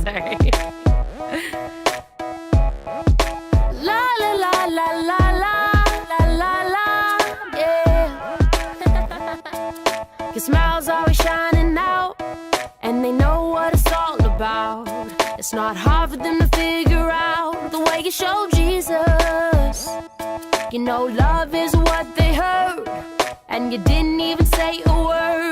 Sorry. La la la la la la la la la, yeah. Your smile's always shining out, and they know what it's all about. It's not hard for them to figure out the way you show Jesus. You know love is what they heard, and you didn't even say a word.